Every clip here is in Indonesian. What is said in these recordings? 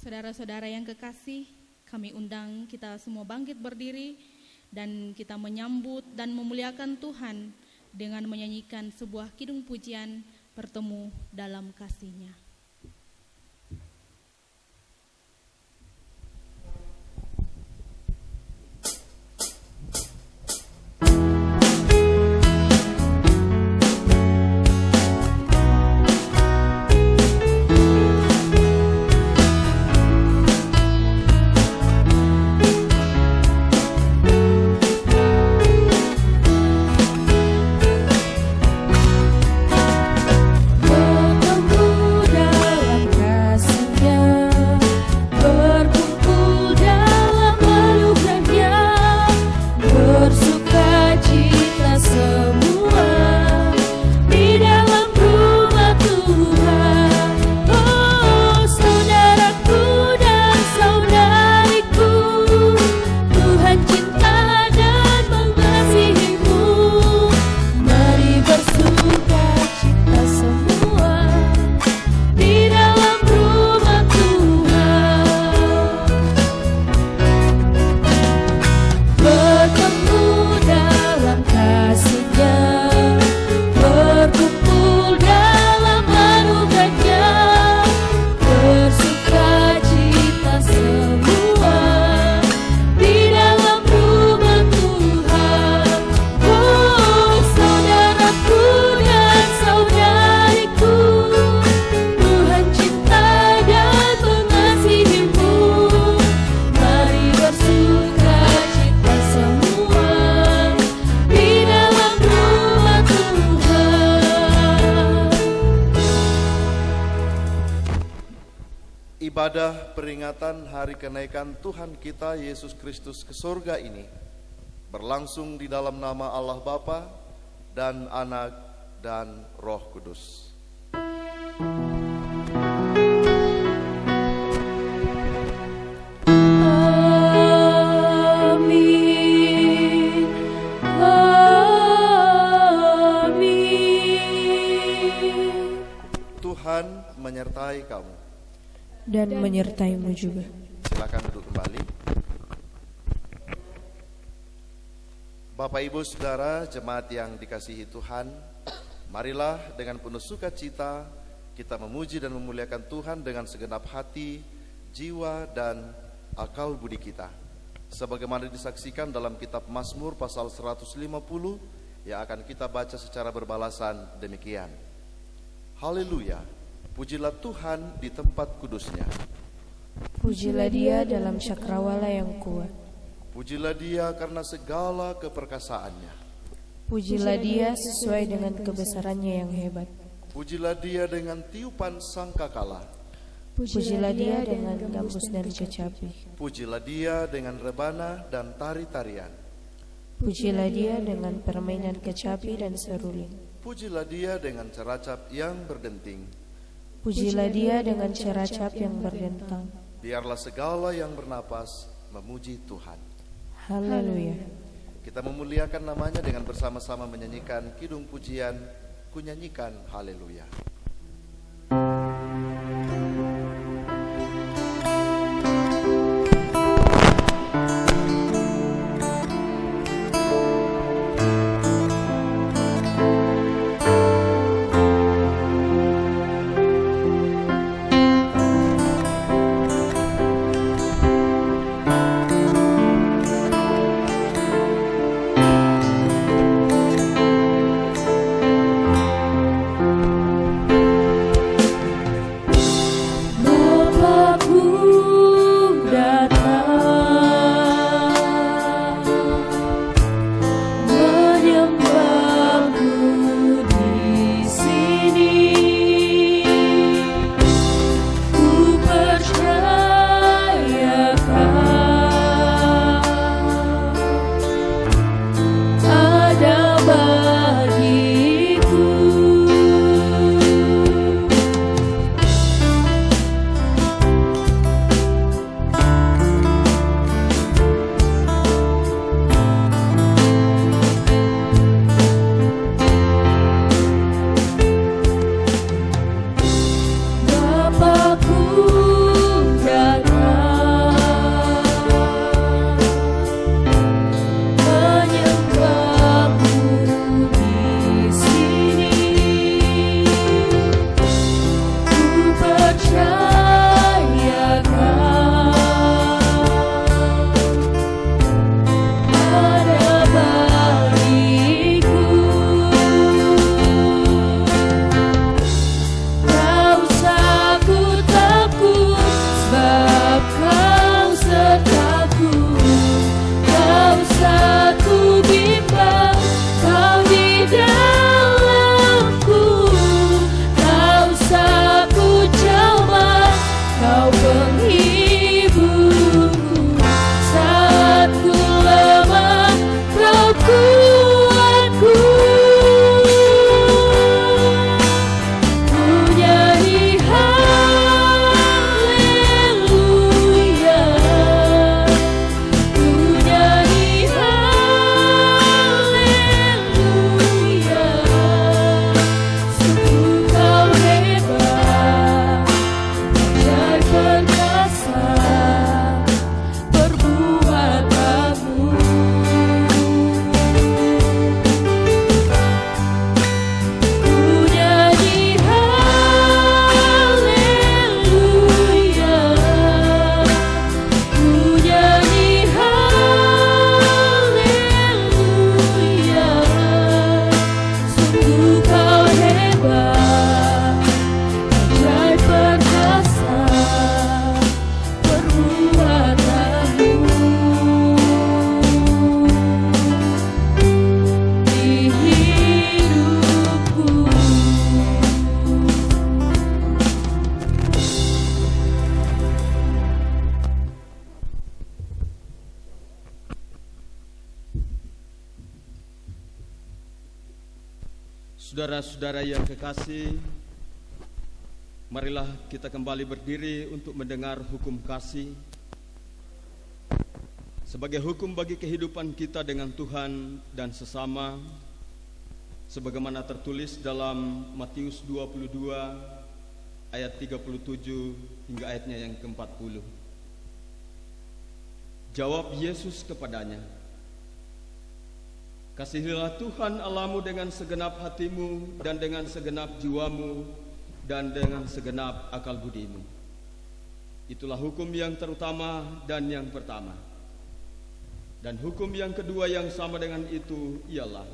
Saudara-saudara yang kekasih, kami undang kita semua bangkit berdiri dan kita menyambut dan memuliakan Tuhan dengan menyanyikan sebuah kidung pujian bertemu dalam kasih-Nya. Ibadah peringatan hari kenaikan Tuhan kita Yesus Kristus ke surga ini berlangsung di dalam nama Allah Bapa dan Anak dan Roh Kudus. Amin. Amin. Tuhan menyertai kamu Dan menyertaimu juga. Silakan duduk kembali. Bapak Ibu Saudara jemaat yang dikasihi Tuhan, marilah dengan penuh sukacita kita memuji dan memuliakan Tuhan dengan segenap hati, jiwa dan akal budi kita. Sebagaimana disaksikan dalam kitab Mazmur pasal 150 yang akan kita baca secara berbalasan demikian. Haleluya. Pujilah Tuhan di tempat kudusnya. Pujilah Dia dalam cakrawala yang kuat. Pujilah Dia karena segala keperkasaannya. Pujilah Dia sesuai dengan kebesarannya yang hebat. Pujilah Dia dengan tiupan sangkakala. Pujilah Dia dengan gambus dan kecapi. Pujilah Dia dengan rebana dan tari-tarian. Pujilah Dia dengan permainan kecapi dan seruling. Pujilah Dia dengan ceracap yang berdenting. Pujilah Dia dengan ceracap yang berdentang. Biarlah segala yang bernapas memuji Tuhan. Haleluya. Kita memuliakan namanya dengan bersama-sama menyanyikan kidung pujian, ku nyanyikan haleluya. Pujilah Saudara-saudara yang kekasih, marilah kita kembali berdiri untuk mendengar hukum kasih sebagai hukum bagi kehidupan kita dengan Tuhan dan sesama, sebagaimana tertulis dalam Matius 22 ayat 37 hingga ayatnya yang ke-40. Jawab Yesus kepadanya, "Kasihilah Tuhan Allahmu dengan segenap hatimu dan dengan segenap jiwamu dan dengan segenap akal budimu. Itulah hukum yang terutama dan yang pertama. Dan hukum yang kedua yang sama dengan itu ialah,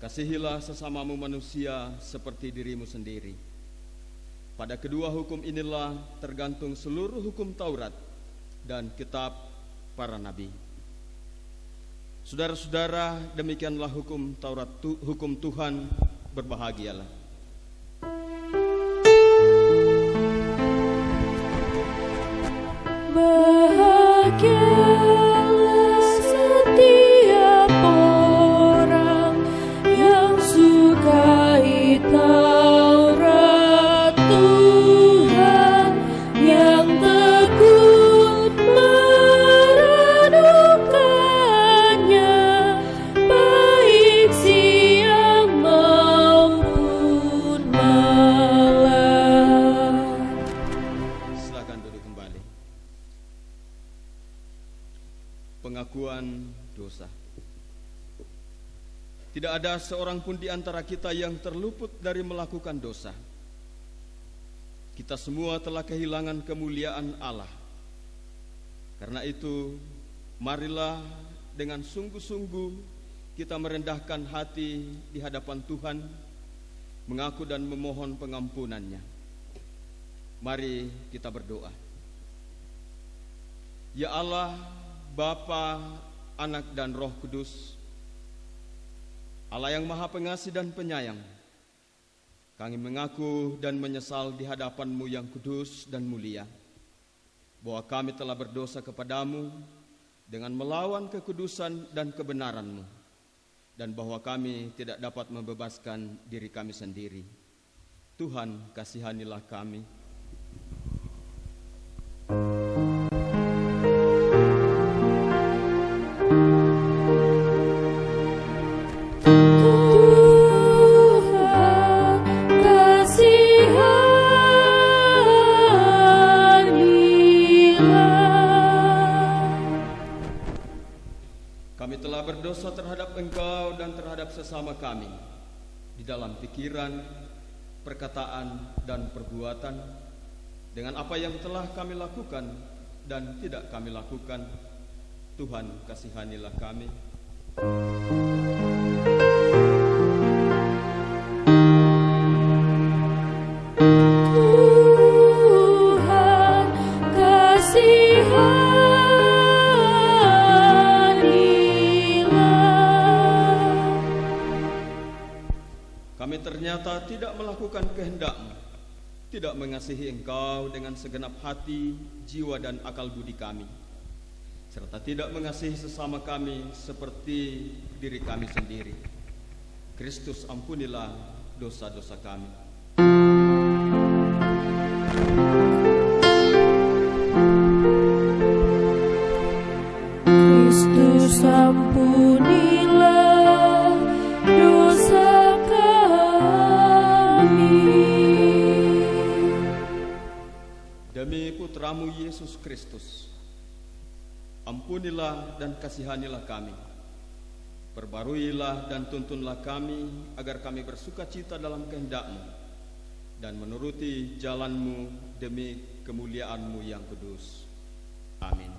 kasihilah sesamamu manusia seperti dirimu sendiri. Pada kedua hukum inilah tergantung seluruh hukum Taurat dan kitab para nabi." Saudara-saudara, demikianlah hukum Taurat, hukum Tuhan. Berbahagialah. Bahagialah setiap orang yang sukai Taurat Tuhan, yang tekun merenungkannya baik siang maupun malam. Silakan duduk kembali. Pengakuan dosa. Tidak ada seorang pun di antara kita yang terluput dari melakukan dosa. Kita semua telah kehilangan kemuliaan Allah. Karena itu, marilah dengan sungguh-sungguh kita merendahkan hati di hadapan Tuhan, mengaku dan memohon pengampunannya. Mari kita berdoa. Ya Allah, Bapa, Anak dan Roh Kudus, Allah yang Maha Pengasih dan Penyayang, kami mengaku dan menyesal di hadapan-Mu yang kudus dan mulia, bahwa kami telah berdosa kepadamu dengan melawan kekudusan dan kebenaran-Mu, dan bahwa kami tidak dapat membebaskan diri kami sendiri. Tuhan, kasihanilah kami. Kami telah berdosa terhadap Engkau dan terhadap sesama kami di dalam pikiran, perkataan, dan perbuatan, dengan apa yang telah kami lakukan dan tidak kami lakukan. Tuhan, kasihanilah kami. Tuhan, kasihanilah. Kami ternyata tidak melakukan kehendak-Mu, tidak mengasihi Engkau dengan segenap hati, jiwa, dan akal budi kami, serta tidak mengasihi sesama kami seperti diri kami sendiri. Kristus, ampunilah dosa-dosa kami. Kristus, ampunilah dosa kami. Demi Putramu Yesus Kristus, ampunilah dan kasihanilah kami. Perbaruilah dan tuntunlah kami agar kami bersuka cita dalam kehendak-Mu dan menuruti jalan-Mu demi kemuliaan-Mu yang kudus. Amin.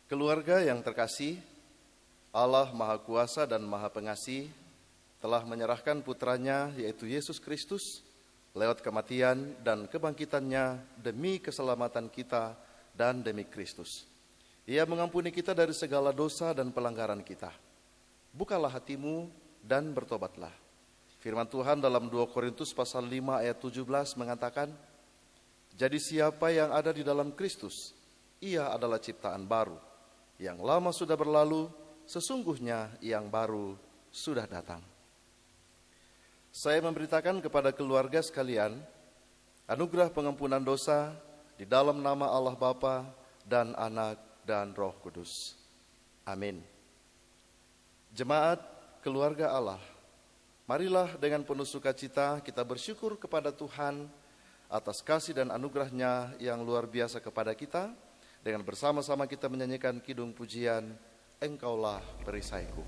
Keluarga yang terkasih, Allah Maha Kuasa dan Maha Pengasih telah menyerahkan putranya yaitu Yesus Kristus lewat kematian dan kebangkitannya demi keselamatan kita dan demi Kristus. Ia mengampuni kita dari segala dosa dan pelanggaran kita. Bukalah hatimu dan bertobatlah. Firman Tuhan dalam 2 Korintus pasal 5 ayat 17 mengatakan, jadi siapa yang ada di dalam Kristus, ia adalah ciptaan baru. Yang lama sudah berlalu, sesungguhnya yang baru sudah datang. Saya memberitakan kepada keluarga sekalian, anugerah pengampunan dosa di dalam nama Allah Bapa dan Anak dan Roh Kudus. Amin. Jemaat keluarga Allah, marilah dengan penuh sukacita kita bersyukur kepada Tuhan atas kasih dan anugerah-Nya yang luar biasa kepada kita, dengan bersama-sama kita menyanyikan kidung pujian, Engkaulah perisaiku.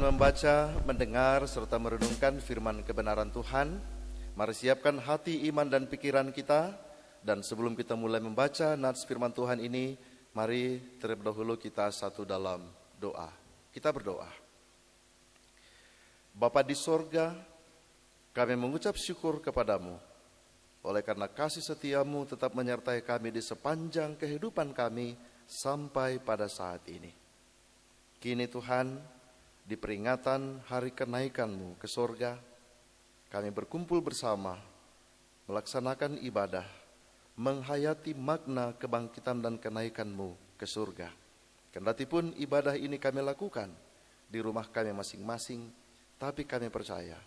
Membaca, mendengar, serta merenungkan firman kebenaran Tuhan. Mari siapkan hati, iman, dan pikiran kita. Dan sebelum kita mulai membaca nats firman Tuhan ini, mari terlebih dahulu kita satu dalam doa. Kita berdoa. Bapa di sorga, kami mengucap syukur kepadamu. Oleh karena kasih setiamu tetap menyertai kami di sepanjang kehidupan kami sampai pada saat ini. Kini Tuhan, di peringatan hari kenaikan-Mu ke sorga, kami berkumpul bersama, melaksanakan ibadah, menghayati makna kebangkitan dan kenaikan-Mu ke surga. Kendatipun ibadah ini kami lakukan di rumah kami masing-masing, tapi kami percaya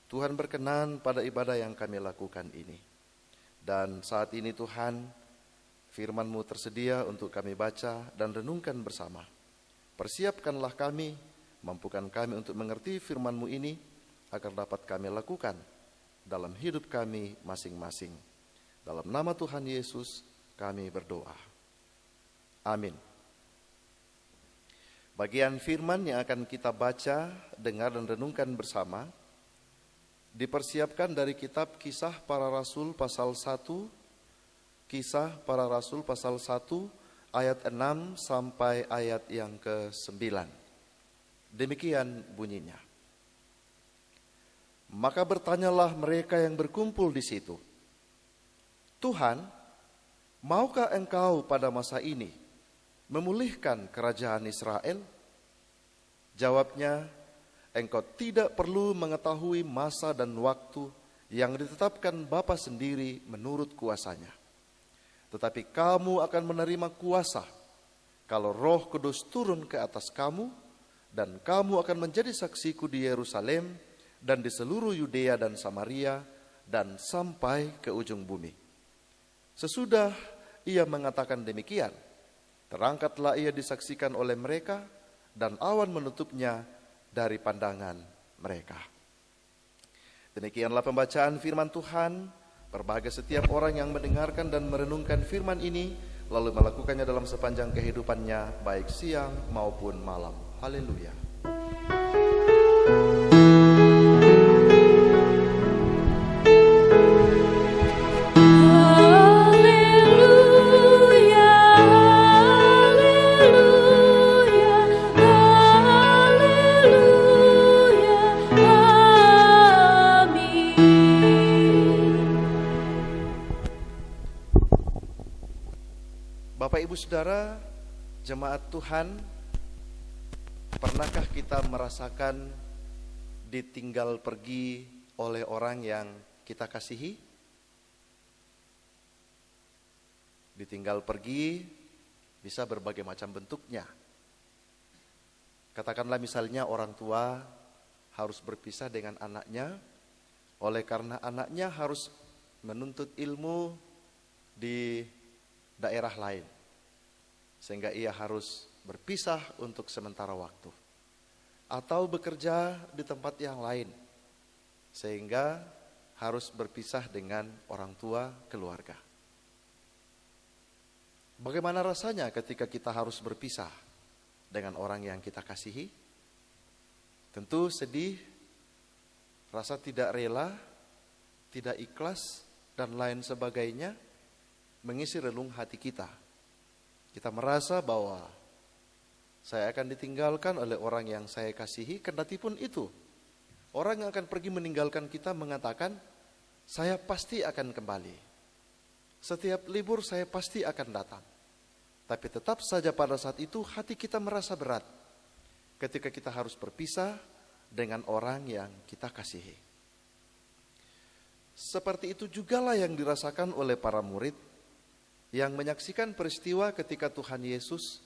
Tuhan berkenan pada ibadah yang kami lakukan ini. Dan saat ini Tuhan, firman-Mu tersedia untuk kami baca dan renungkan bersama. Persiapkanlah kami, mampukan kami untuk mengerti firman-Mu ini, agar dapat kami lakukan dalam hidup kami masing-masing. Dalam nama Tuhan Yesus kami berdoa. Amin. Bagian firman yang akan kita baca, dengar, dan renungkan bersama dipersiapkan dari kitab Kisah Para Rasul pasal 1, Kisah Para Rasul pasal 1 ayat 6 sampai ayat yang ke-9. Demikian bunyinya. Maka bertanyalah mereka yang berkumpul di situ, Tuhan, maukah Engkau pada masa ini memulihkan kerajaan Israel? Jawabnya, engkau tidak perlu mengetahui masa dan waktu yang ditetapkan Bapa sendiri menurut kuasanya. Tetapi kamu akan menerima kuasa kalau Roh Kudus turun ke atas kamu, dan kamu akan menjadi saksiku di Yerusalem dan di seluruh Yudea dan Samaria dan sampai ke ujung bumi. Sesudah ia mengatakan demikian, terangkatlah ia disaksikan oleh mereka, dan awan menutupnya dari pandangan mereka. Demikianlah pembacaan firman Tuhan. Berbahagia setiap orang yang mendengarkan dan merenungkan firman ini, lalu melakukannya dalam sepanjang kehidupannya, baik siang maupun malam. Haleluya. Bapak Ibu Saudara, jemaat Tuhan, pernahkah kita merasakan ditinggal pergi oleh orang yang kita kasihi? Ditinggal pergi bisa berbagai macam bentuknya. Katakanlah misalnya orang tua harus berpisah dengan anaknya, oleh karena anaknya harus menuntut ilmu di daerah lain, sehingga ia harus berpisah untuk sementara waktu, atau bekerja di tempat yang lain, sehingga harus berpisah dengan orang tua keluarga. Bagaimana rasanya ketika kita harus berpisah dengan orang yang kita kasihi? Tentu sedih, rasa tidak rela, tidak ikhlas, dan lain sebagainya mengisi relung hati kita. Kita merasa bahwa saya akan ditinggalkan oleh orang yang saya kasihi, kendati pun itu orang yang akan pergi meninggalkan kita mengatakan, saya pasti akan kembali. Setiap libur saya pasti akan datang. Tapi tetap saja pada saat itu hati kita merasa berat ketika kita harus berpisah dengan orang yang kita kasihi. Seperti itu jugalah yang dirasakan oleh para murid yang menyaksikan peristiwa ketika Tuhan Yesus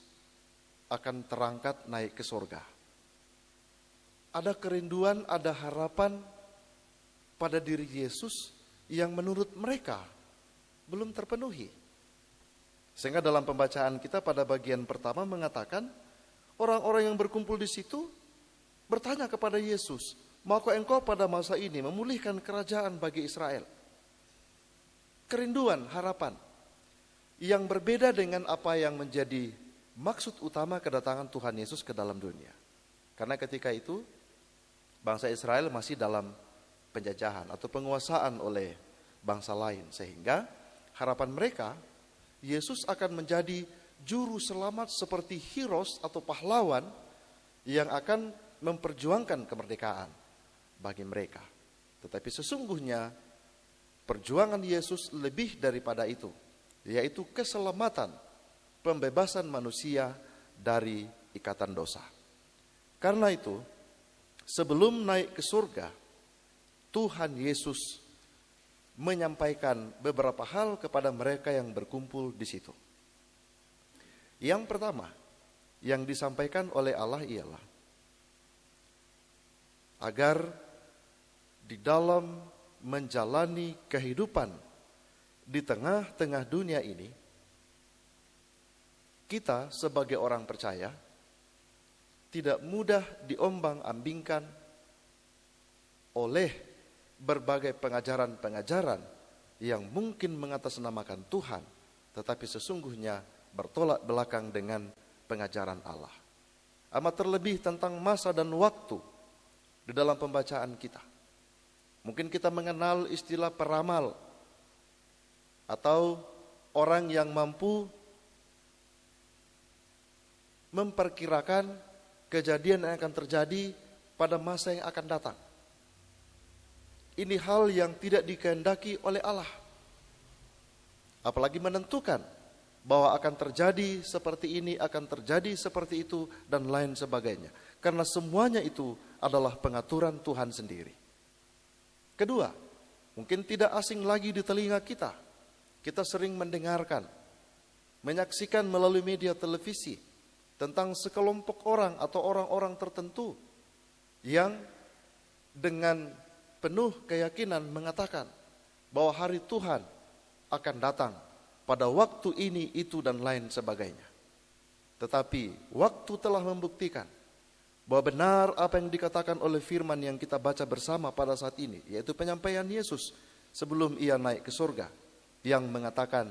akan terangkat naik ke surga. Ada kerinduan, ada harapan pada diri Yesus yang menurut mereka belum terpenuhi. Sehingga dalam pembacaan kita pada bagian pertama mengatakan, orang-orang yang berkumpul di situ bertanya kepada Yesus, maukah engkau pada masa ini memulihkan kerajaan bagi Israel? Kerinduan, harapan yang berbeda dengan apa yang menjadi maksud utama kedatangan Tuhan Yesus ke dalam dunia. Karena ketika itu bangsa Israel masih dalam penjajahan atau penguasaan oleh bangsa lain, sehingga harapan mereka Yesus akan menjadi juru selamat seperti heroes atau pahlawan yang akan memperjuangkan kemerdekaan bagi mereka. Tetapi sesungguhnya perjuangan Yesus lebih daripada itu, yaitu keselamatan, pembebasan manusia dari ikatan dosa. Karena itu, sebelum naik ke surga, Tuhan Yesus menyampaikan beberapa hal kepada mereka yang berkumpul di situ. Yang pertama, yang disampaikan oleh Allah ialah agar di dalam menjalani kehidupan di tengah-tengah dunia ini, kita sebagai orang percaya tidak mudah diombang-ambingkan oleh berbagai pengajaran-pengajaran yang mungkin mengatasnamakan Tuhan, tetapi sesungguhnya bertolak belakang dengan pengajaran Allah. Amat terlebih tentang masa dan waktu di dalam pembacaan kita. Mungkin kita mengenal istilah peramal, atau orang yang mampu memperkirakan kejadian yang akan terjadi pada masa yang akan datang. Ini hal yang tidak dikehendaki oleh Allah. Apalagi menentukan bahwa akan terjadi seperti ini, akan terjadi seperti itu, dan lain sebagainya. Karena semuanya itu adalah pengaturan Tuhan sendiri. Kedua, mungkin tidak asing lagi di telinga kita. Kita sering mendengarkan, menyaksikan melalui media televisi tentang sekelompok orang atau orang-orang tertentu yang dengan penuh keyakinan mengatakan bahwa hari Tuhan akan datang pada waktu ini, itu, dan lain sebagainya. Tetapi waktu telah membuktikan bahwa benar apa yang dikatakan oleh firman yang kita baca bersama pada saat ini, yaitu penyampaian Yesus sebelum ia naik ke surga, yang mengatakan,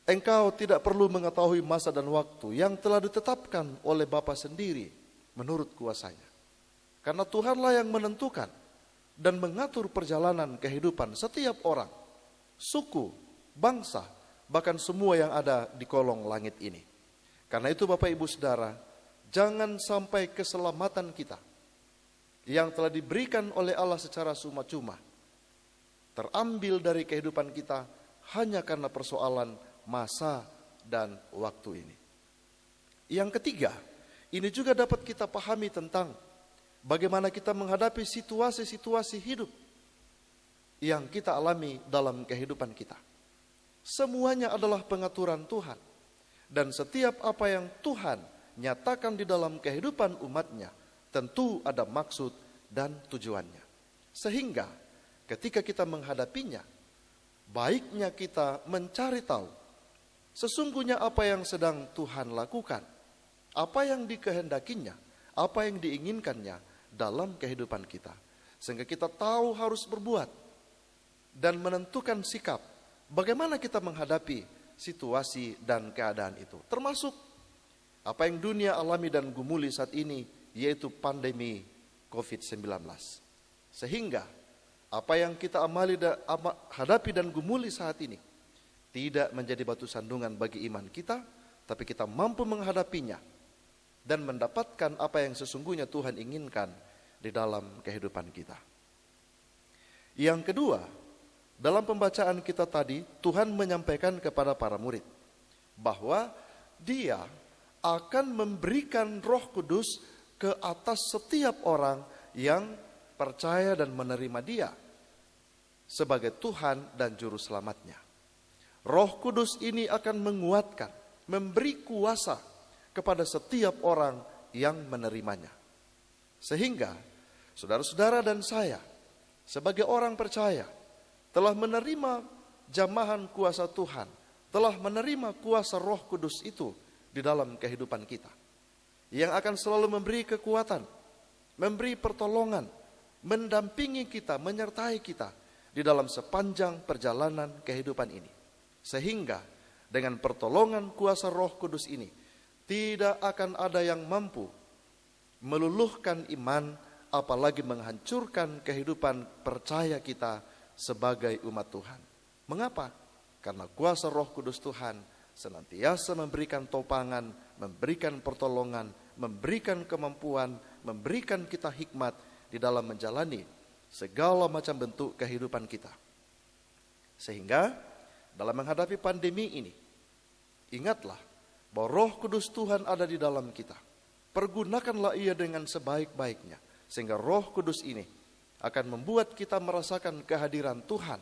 engkau tidak perlu mengetahui masa dan waktu yang telah ditetapkan oleh Bapa sendiri menurut kuasanya. Karena Tuhanlah yang menentukan dan mengatur perjalanan kehidupan setiap orang, suku, bangsa, bahkan semua yang ada di kolong langit ini. Karena itu Bapak Ibu Saudara, jangan sampai keselamatan kita yang telah diberikan oleh Allah secara cuma-cuma terambil dari kehidupan kita hanya karena persoalan masa dan waktu ini. Yang ketiga, ini juga dapat kita pahami tentang bagaimana kita menghadapi situasi-situasi hidup yang kita alami dalam kehidupan kita. Semuanya adalah pengaturan Tuhan. Dan setiap apa yang Tuhan nyatakan di dalam kehidupan umatnya tentu ada maksud dan tujuannya. Sehingga ketika kita menghadapinya, baiknya kita mencari tahu sesungguhnya apa yang sedang Tuhan lakukan, apa yang dikehendakinya, apa yang diinginkannya dalam kehidupan kita. Sehingga kita tahu harus berbuat dan menentukan sikap bagaimana kita menghadapi situasi dan keadaan itu. Termasuk apa yang dunia alami dan gumuli saat ini, yaitu pandemi COVID-19. Sehingga apa yang kita hadapi dan gumuli saat ini tidak menjadi batu sandungan bagi iman kita, tapi kita mampu menghadapinya dan mendapatkan apa yang sesungguhnya Tuhan inginkan di dalam kehidupan kita. Yang kedua, dalam pembacaan kita tadi, Tuhan menyampaikan kepada para murid bahwa Dia akan memberikan Roh Kudus ke atas setiap orang yang percaya dan menerima Dia sebagai Tuhan dan Juru Selamatnya. Roh Kudus ini akan menguatkan, memberi kuasa kepada setiap orang yang menerimanya. Sehingga saudara-saudara dan saya sebagai orang percaya telah menerima jamahan kuasa Tuhan, telah menerima kuasa Roh Kudus itu di dalam kehidupan kita, yang akan selalu memberi kekuatan, memberi pertolongan, mendampingi kita, menyertai kita di dalam sepanjang perjalanan kehidupan ini. Sehingga dengan pertolongan kuasa Roh Kudus ini, tidak akan ada yang mampu meluluhkan iman, apalagi menghancurkan kehidupan percaya kita sebagai umat Tuhan. Mengapa? Karena kuasa Roh Kudus Tuhan senantiasa memberikan topangan, memberikan pertolongan, memberikan kemampuan, memberikan kita hikmat di dalam menjalani segala macam bentuk kehidupan kita. Sehingga dalam menghadapi pandemi ini, ingatlah bahwa Roh Kudus Tuhan ada di dalam kita. Pergunakanlah ia dengan sebaik-baiknya, sehingga Roh Kudus ini akan membuat kita merasakan kehadiran Tuhan,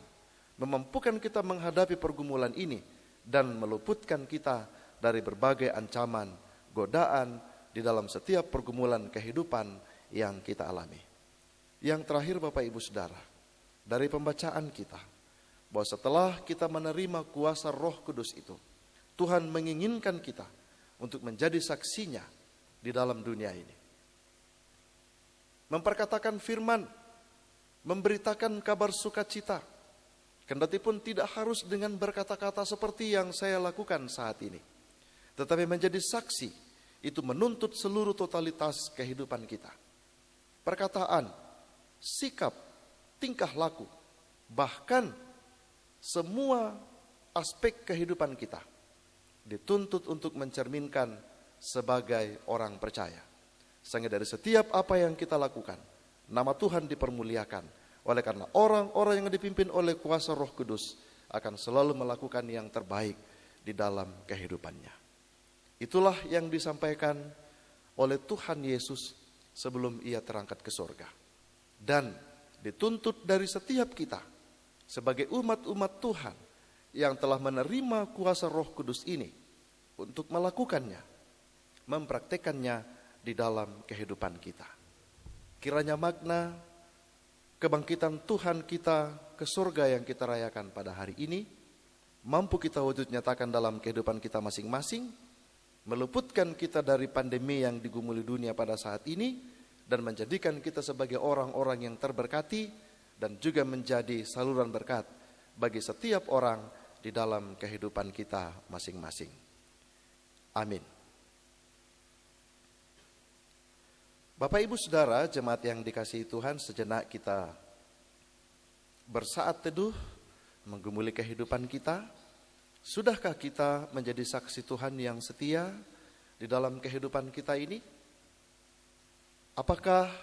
memampukan kita menghadapi pergumulan ini, dan meluputkan kita dari berbagai ancaman, godaan di dalam setiap pergumulan kehidupan yang kita alami. Yang terakhir Bapak Ibu Saudara, dari pembacaan kita, bahwa setelah kita menerima kuasa Roh Kudus itu, Tuhan menginginkan kita untuk menjadi saksinya di dalam dunia ini. Memperkatakan firman, memberitakan kabar sukacita, kendati pun tidak harus dengan berkata-kata seperti yang saya lakukan saat ini, tetapi menjadi saksi itu menuntut seluruh totalitas kehidupan kita. Perkataan, sikap, tingkah laku, bahkan semua aspek kehidupan kita dituntut untuk mencerminkan sebagai orang percaya. Sehingga dari setiap apa yang kita lakukan, nama Tuhan dipermuliakan. Oleh karena orang-orang yang dipimpin oleh kuasa Roh Kudus akan selalu melakukan yang terbaik di dalam kehidupannya. Itulah yang disampaikan oleh Tuhan Yesus sebelum ia terangkat ke surga. Dan dituntut dari setiap kita sebagai umat-umat Tuhan yang telah menerima kuasa Roh Kudus ini untuk melakukannya, mempraktekannya di dalam kehidupan kita. Kiranya makna kebangkitan Tuhan kita ke surga yang kita rayakan pada hari ini mampu kita wujud nyatakan dalam kehidupan kita masing-masing, meluputkan kita dari pandemi yang digumuli dunia pada saat ini, dan menjadikan kita sebagai orang-orang yang terberkati dan juga menjadi saluran berkat bagi setiap orang di dalam kehidupan kita masing-masing. Amin. Bapak Ibu Saudara, jemaat yang dikasihi Tuhan, sejenak kita bersaat teduh menggumuli kehidupan kita. Sudahkah kita menjadi saksi Tuhan yang setia di dalam kehidupan kita ini? Apakah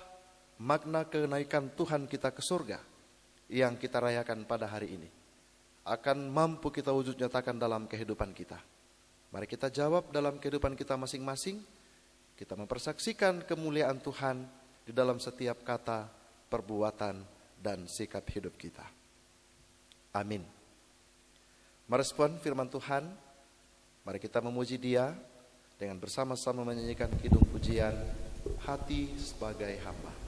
makna kenaikan Tuhan kita ke surga yang kita rayakan pada hari ini akan mampu kita wujud nyatakan dalam kehidupan kita? Mari kita jawab dalam kehidupan kita masing-masing. Kita mempersaksikan kemuliaan Tuhan di dalam setiap kata, perbuatan, dan sikap hidup kita. Amin. Merespon firman Tuhan, mari kita memuji Dia dengan bersama-sama menyanyikan kidung pujian Hati Sebagai Hamba.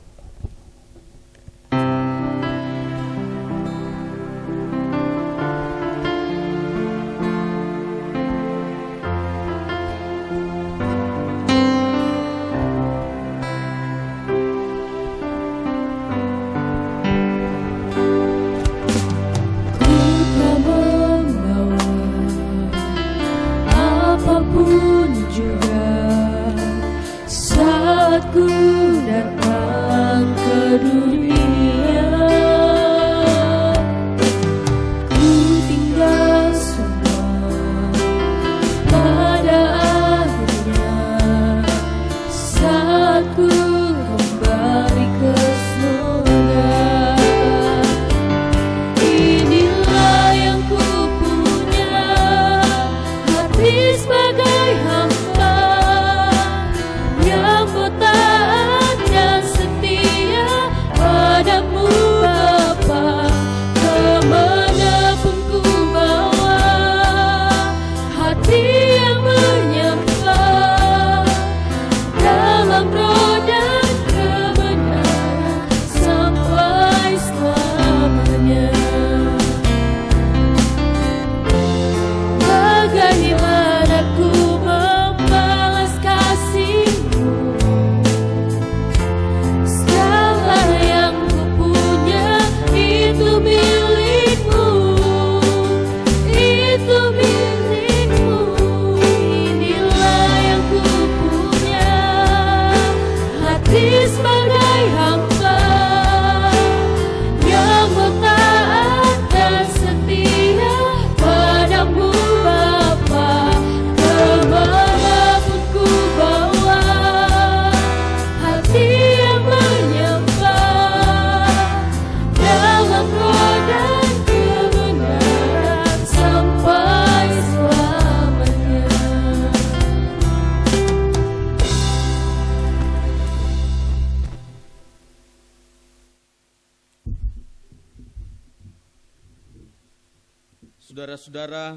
Saudara-saudara,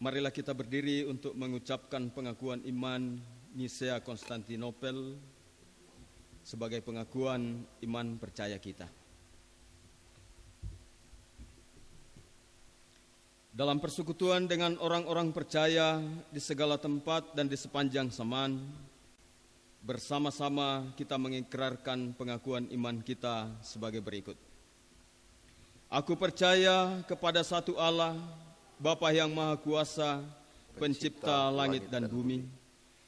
marilah kita berdiri untuk mengucapkan pengakuan iman Nisea Konstantinopel sebagai pengakuan iman percaya kita. Dalam persekutuan dengan orang-orang percaya di segala tempat dan di sepanjang zaman, bersama-sama kita mengikrarkan pengakuan iman kita sebagai berikut. Aku percaya kepada satu Allah, Bapa yang Maha Kuasa, Pencipta langit dan bumi,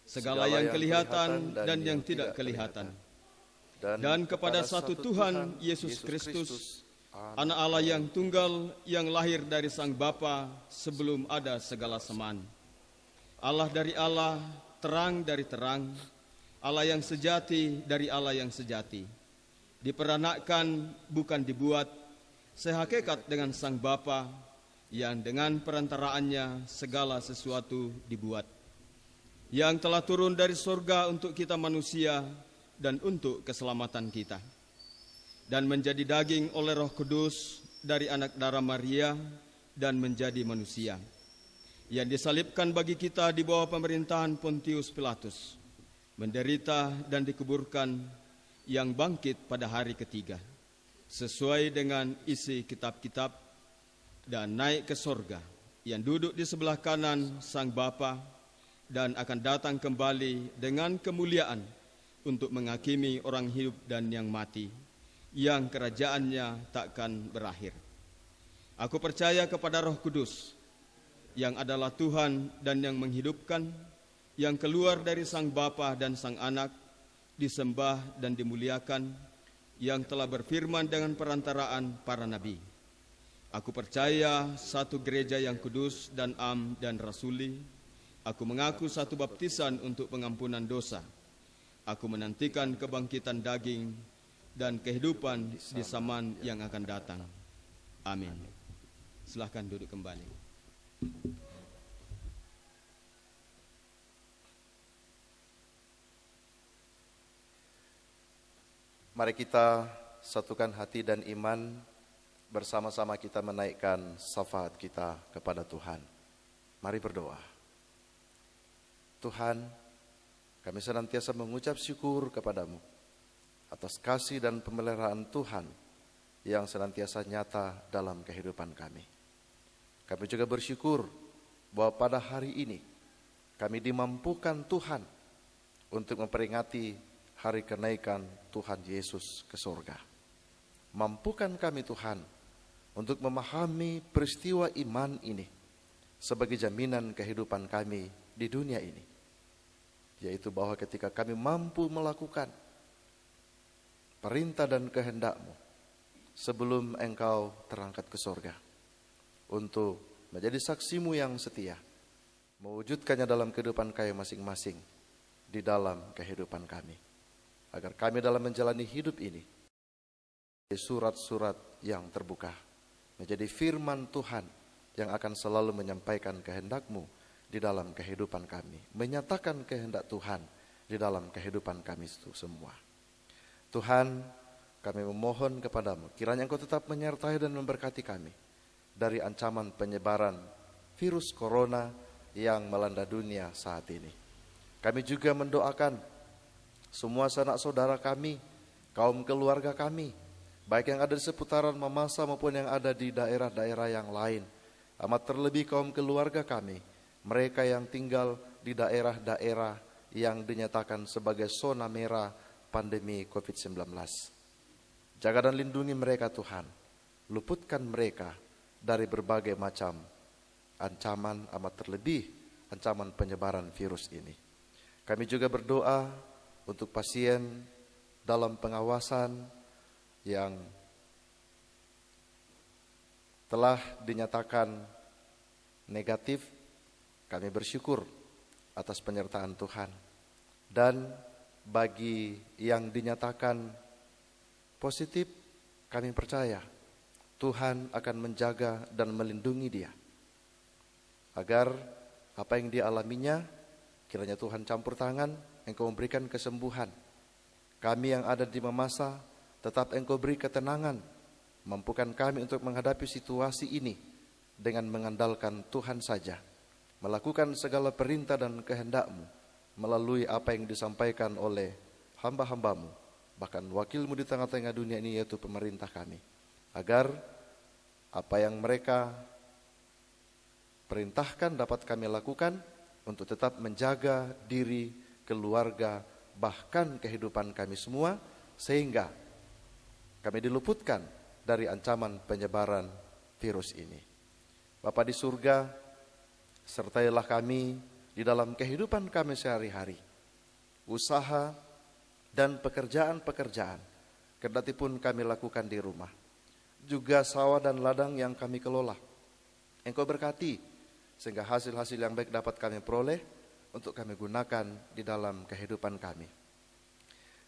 segala yang kelihatan dan yang tidak kelihatan, dan kepada satu Tuhan Yesus Kristus, Anak Allah yang tunggal, yang lahir dari Sang Bapa sebelum ada segala zaman. Allah dari Allah, terang dari terang, Allah yang sejati dari Allah yang sejati. Diperanakkan bukan dibuat, sehakikat dengan Sang Bapa, yang dengan perantaraannya segala sesuatu dibuat, yang telah turun dari surga untuk kita manusia dan untuk keselamatan kita, dan menjadi daging oleh Roh Kudus dari anak darah Maria dan menjadi manusia, yang disalibkan bagi kita di bawah pemerintahan Pontius Pilatus, menderita dan dikuburkan, yang bangkit pada hari ketiga, sesuai dengan isi kitab-kitab, dan naik ke sorga, yang duduk di sebelah kanan Sang Bapa, dan akan datang kembali dengan kemuliaan untuk menghakimi orang hidup dan yang mati, yang kerajaannya takkan berakhir. Aku percaya kepada Roh Kudus, yang adalah Tuhan dan yang menghidupkan, yang keluar dari Sang Bapa dan Sang Anak, disembah dan dimuliakan, yang telah berfirman dengan perantaraan para nabi. Aku percaya satu gereja yang kudus dan am dan rasuli. Aku mengaku satu baptisan untuk pengampunan dosa. Aku menantikan kebangkitan daging dan kehidupan di zaman yang akan datang. Amin. Silahkan duduk kembali. Mari kita satukan hati dan iman, bersama-sama kita menaikkan syafaat kita kepada Tuhan. Mari berdoa. Tuhan, kami senantiasa mengucap syukur kepadamu atas kasih dan pemeliharaan Tuhan yang senantiasa nyata dalam kehidupan kami. Kami juga bersyukur bahwa pada hari ini kami dimampukan Tuhan untuk memperingati hari kenaikan Tuhan Yesus ke surga. Mampukan kami Tuhan untuk memahami peristiwa iman ini sebagai jaminan kehidupan kami di dunia ini, yaitu bahwa ketika kami mampu melakukan perintah dan kehendak-Mu sebelum Engkau terangkat ke surga, untuk menjadi saksi-Mu yang setia, mewujudkannya dalam kehidupan kami masing-masing di dalam kehidupan kami, agar kami dalam menjalani hidup ini surat-surat yang terbuka, menjadi firman Tuhan yang akan selalu menyampaikan kehendak-Mu di dalam kehidupan kami, menyatakan kehendak Tuhan di dalam kehidupan kami itu semua. Tuhan, kami memohon kepadamu, kiranya Engkau tetap menyertai dan memberkati kami dari ancaman penyebaran virus corona yang melanda dunia saat ini. Kami juga mendoakan semua sanak saudara kami, kaum keluarga kami, baik yang ada di seputaran Mamasa maupun yang ada di daerah-daerah yang lain. Amat terlebih kaum keluarga kami, mereka yang tinggal di daerah-daerah yang dinyatakan sebagai zona merah pandemi COVID-19. Jaga dan lindungi mereka Tuhan, luputkan mereka dari berbagai macam ancaman, amat terlebih ancaman penyebaran virus ini. Kami juga berdoa untuk pasien dalam pengawasan yang telah dinyatakan negatif. Kami bersyukur atas penyertaan Tuhan. Dan bagi yang dinyatakan positif, kami percaya Tuhan akan menjaga dan melindungi dia, agar apa yang dialaminya, kiranya Tuhan campur tangan, Engkau memberikan kesembuhan. Kami yang ada di Mamasa, tetap Engkau beri ketenangan, mampukan kami untuk menghadapi situasi ini dengan mengandalkan Tuhan saja, melakukan segala perintah dan kehendak-Mu melalui apa yang disampaikan oleh hamba-hamba-Mu, bahkan wakil-Mu di tengah-tengah dunia ini, yaitu pemerintah kami, agar apa yang mereka perintahkan dapat kami lakukan untuk tetap menjaga diri, keluarga, bahkan kehidupan kami semua, sehingga kami diluputkan dari ancaman penyebaran virus ini. Bapa di surga, sertailah kami di dalam kehidupan kami sehari-hari, usaha dan pekerjaan-pekerjaan kendati pun kami lakukan di rumah, juga sawah dan ladang yang kami kelola. Engkau berkati sehingga hasil-hasil yang baik dapat kami peroleh untuk kami gunakan di dalam kehidupan kami.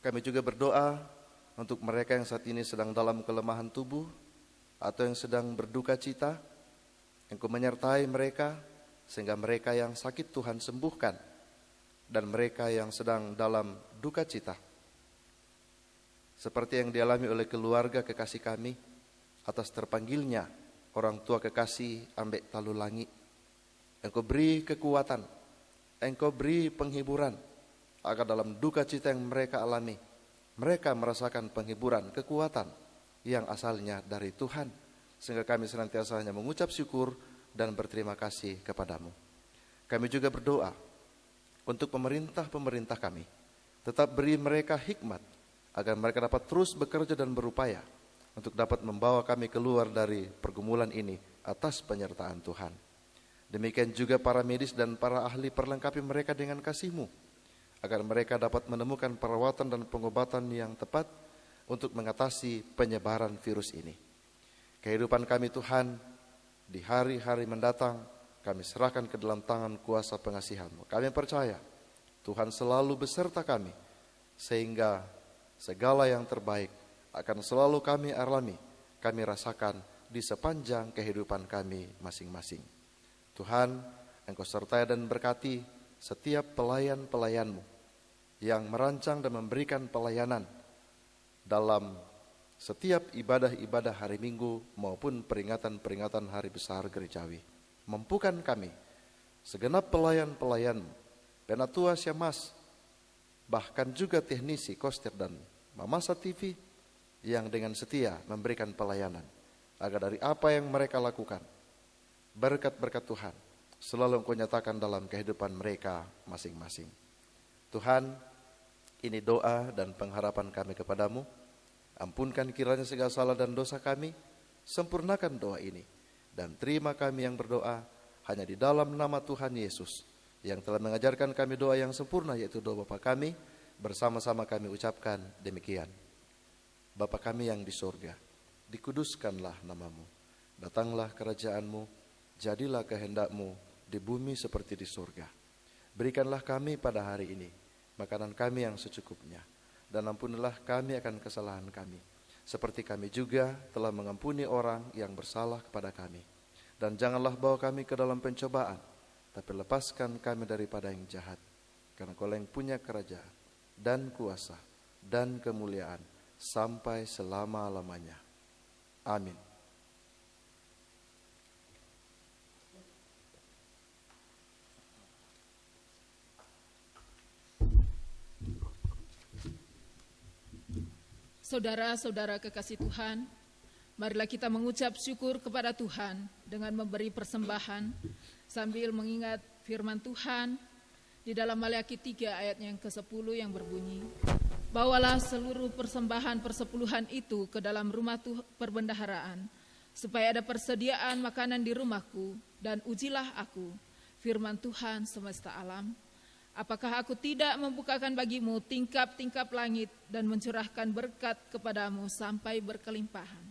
Kami juga berdoa untuk mereka yang saat ini sedang dalam kelemahan tubuh atau yang sedang berduka cita, Engkau menyertai mereka, sehingga mereka yang sakit Tuhan sembuhkan, dan mereka yang sedang dalam duka cita, seperti yang dialami oleh keluarga kekasih kami, atas terpanggilnya orang tua kekasih ambek Talulangi. Engkau beri kekuatan, Engkau beri penghiburan, agar dalam duka cita yang mereka alami, mereka merasakan penghiburan, kekuatan yang asalnya dari Tuhan, sehingga kami senantiasa hanya mengucap syukur dan berterima kasih kepadamu. Kami juga berdoa untuk pemerintah-pemerintah kami, tetap beri mereka hikmat, agar mereka dapat terus bekerja dan berupaya untuk dapat membawa kami keluar dari pergumulan ini atas penyertaan Tuhan. Demikian juga para medis dan para ahli, perlengkapi mereka dengan kasih-Mu, agar mereka dapat menemukan perawatan dan pengobatan yang tepat untuk mengatasi penyebaran virus ini. Kehidupan kami Tuhan, di hari-hari mendatang, kami serahkan ke dalam tangan kuasa pengasihan-Mu. Kami percaya Tuhan selalu beserta kami, sehingga segala yang terbaik akan selalu kami alami, kami rasakan di sepanjang kehidupan kami masing-masing. Tuhan, Engkau sertai dan berkati setiap pelayan-pelayan-Mu yang merancang dan memberikan pelayanan dalam setiap ibadah-ibadah hari Minggu maupun peringatan-peringatan hari besar gerejawi. Mampukan kami, segenap pelayan-pelayan-Mu, Penatua Syamas, bahkan juga teknisi Koster dan Mamasa TV yang dengan setia memberikan pelayanan, agar dari apa yang mereka lakukan, berkat-berkat Tuhan selalu Engkau nyatakan dalam kehidupan mereka masing-masing. Tuhan, ini doa dan pengharapan kami kepadamu. Ampunkan kiranya segala salah dan dosa kami, sempurnakan doa ini, dan terima kami yang berdoa hanya di dalam nama Tuhan Yesus, yang telah mengajarkan kami doa yang sempurna, yaitu doa Bapa kami. Bersama-sama kami ucapkan demikian. Bapa kami yang di sorga, dikuduskanlah namamu, datanglah kerajaan-Mu, jadilah kehendak-Mu di bumi seperti di sorga. Berikanlah kami pada hari ini makanan kami yang secukupnya, dan ampunilah kami akan kesalahan kami, seperti kami juga telah mengampuni orang yang bersalah kepada kami. Dan janganlah bawa kami ke dalam pencobaan, tapi lepaskan kami daripada yang jahat. Karena Kau yang punya kerajaan dan kuasa dan kemuliaan sampai selama-lamanya. Amin. Saudara-saudara kekasih Tuhan, marilah kita mengucap syukur kepada Tuhan dengan memberi persembahan sambil mengingat firman Tuhan di dalam Maleakhi 3 ayat yang ke-10 yang berbunyi, bawalah seluruh persembahan persepuluhan itu ke dalam rumah perbendaharaan, supaya ada persediaan makanan di rumahku, dan ujilah aku, firman Tuhan semesta alam. Apakah aku tidak membukakan bagimu tingkap-tingkap langit dan mencurahkan berkat kepadamu sampai berkelimpahan?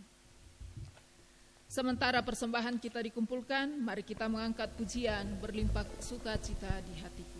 Sementara persembahan kita dikumpulkan, mari kita mengangkat pujian berlimpah sukacita di hatiku.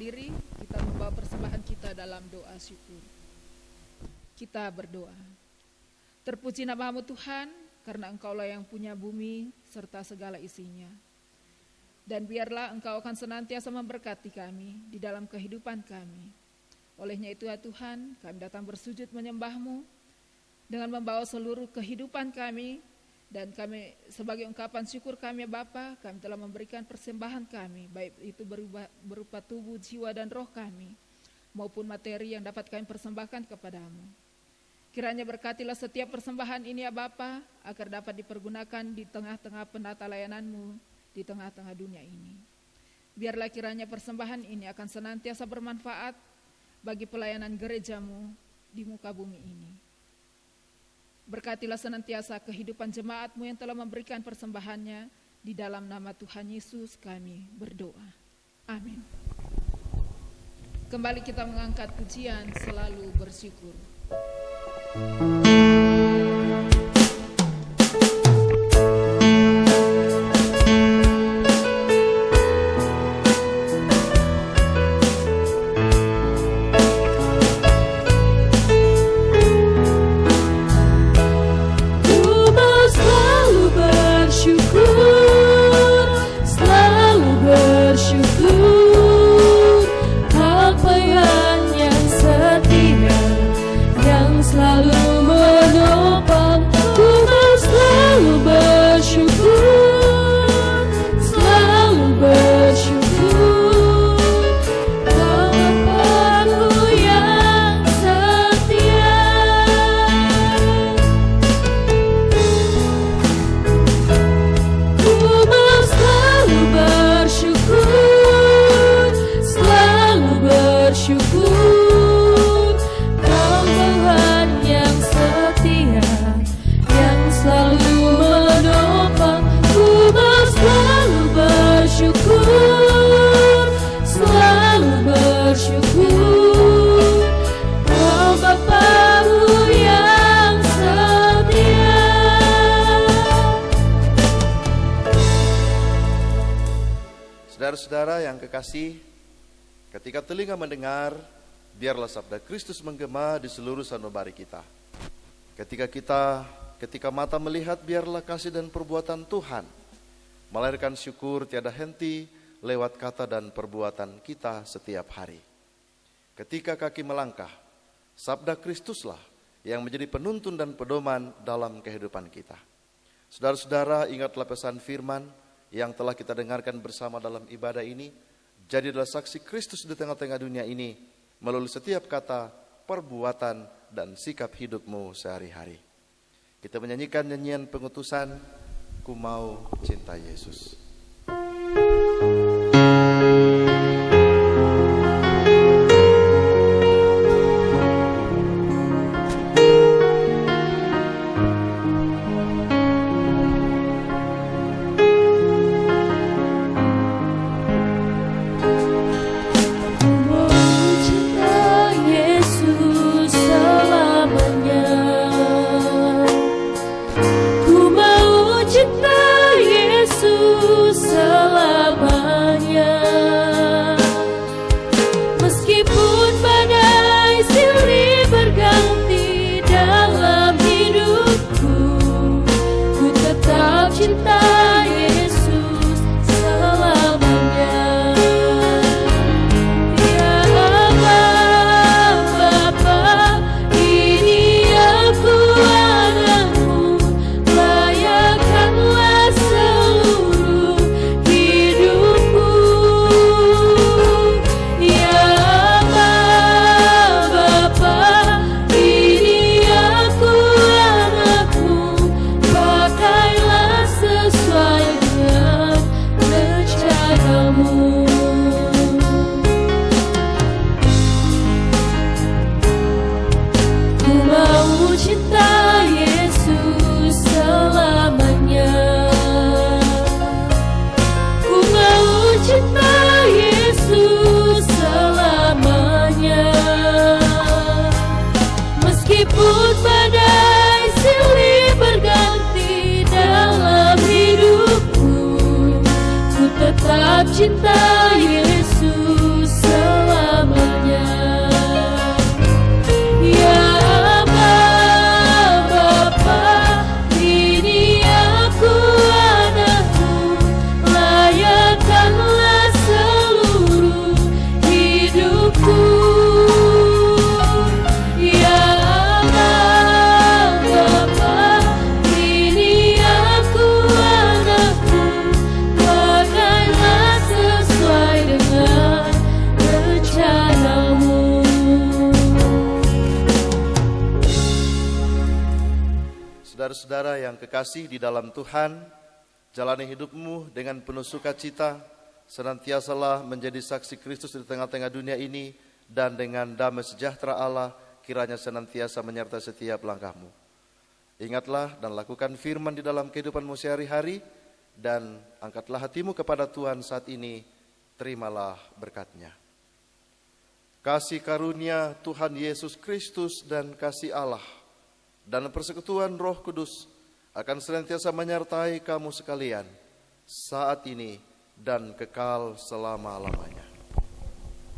berdiri, kita membawa persembahan kita dalam doa syukur. Kita berdoa. Terpuji nama-Mu Tuhan, karena Engkaulah yang punya bumi serta segala isinya. Dan biarlah Engkau akan senantiasa memberkati kami di dalam kehidupan kami. Olehnya itu ya Tuhan, kami datang bersujud menyembah-Mu dengan membawa seluruh kehidupan kami. Dan kami sebagai ungkapan syukur kami ya Bapa, kami telah memberikan persembahan kami, baik itu berupa tubuh, jiwa dan roh kami, maupun materi yang dapat kami persembahkan kepadamu. Kiranya berkatilah setiap persembahan ini ya Bapa, agar dapat dipergunakan di tengah-tengah penata layanan-Mu di tengah-tengah dunia ini. Biarlah kiranya persembahan ini akan senantiasa bermanfaat bagi pelayanan gereja-Mu di muka bumi ini. Berkatilah senantiasa kehidupan jemaat-Mu yang telah memberikan persembahannya. Di dalam nama Tuhan Yesus kami berdoa. Amin. Kembali kita mengangkat pujian selalu bersyukur. Saudara-saudara yang kekasih, ketika telinga mendengar, biarlah sabda Kristus menggema di seluruh sanubari kita. Ketika mata melihat, biarlah kasih dan perbuatan Tuhan melahirkan syukur tiada henti lewat kata dan perbuatan kita setiap hari. Ketika kaki melangkah, sabda Kristuslah yang menjadi penuntun dan pedoman dalam kehidupan kita. Saudara-saudara, ingatlah pesan firman yang telah kita dengarkan bersama dalam ibadah ini. Jadilah saksi Kristus di tengah-tengah dunia ini melalui setiap kata, perbuatan, dan sikap hidupmu sehari-hari. Kita menyanyikan nyanyian pengutusan, Ku Mau Cinta Yesus. Cinta Yesus. Saudara-saudara yang kekasih di dalam Tuhan, jalani hidupmu dengan penuh sukacita, senantiasalah menjadi saksi Kristus di tengah-tengah dunia ini, dan dengan damai sejahtera Allah kiranya senantiasa menyertai setiap langkahmu. Ingatlah dan lakukan firman di dalam kehidupanmu sehari-hari, dan angkatlah hatimu kepada Tuhan saat ini, terimalah berkat-Nya. Kasih karunia Tuhan Yesus Kristus dan kasih Allah dan persekutuan Roh Kudus akan senantiasa menyertai kamu sekalian saat ini dan kekal selama-lamanya.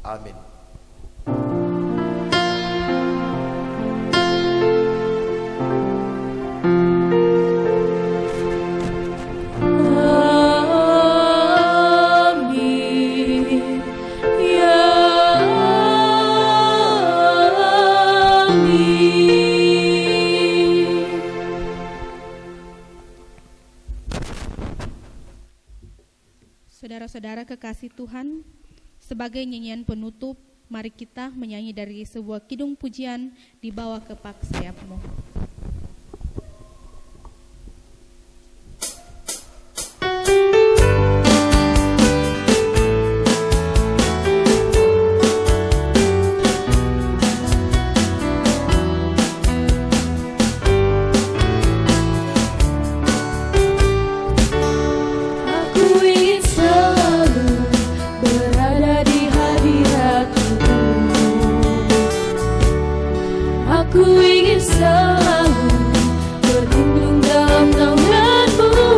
Amin. Saudara-saudara kekasih Tuhan, sebagai nyanyian penutup, mari kita menyanyi dari sebuah kidung pujian di bawah kepak sayapmu. Aku ingin selalu berlindung dalam naungan-Mu,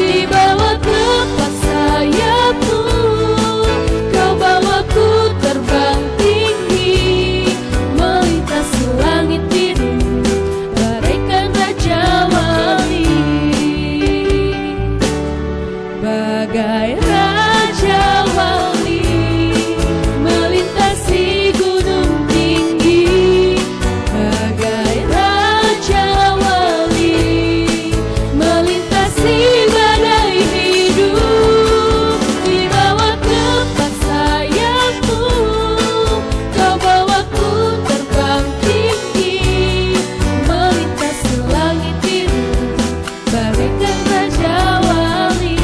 di bawah kepak sayap-Mu, Kau bawaku terbang tinggi, melintasi langit biru, bagaikan Raja Wali, bagai Raja Wali, melintasi gunung tinggi, bagai Raja Wali, melintasi badai hidup, di bawah kepak sayap-Mu, Kau bawaku terbang tinggi, melintasi langit biru, bagaikan Raja Wali.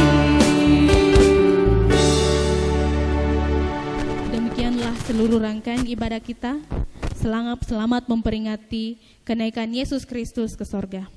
Demikianlah seluruh rangkaian ibadah kita. Selamat memperingati kenaikan Yesus Kristus ke sorga.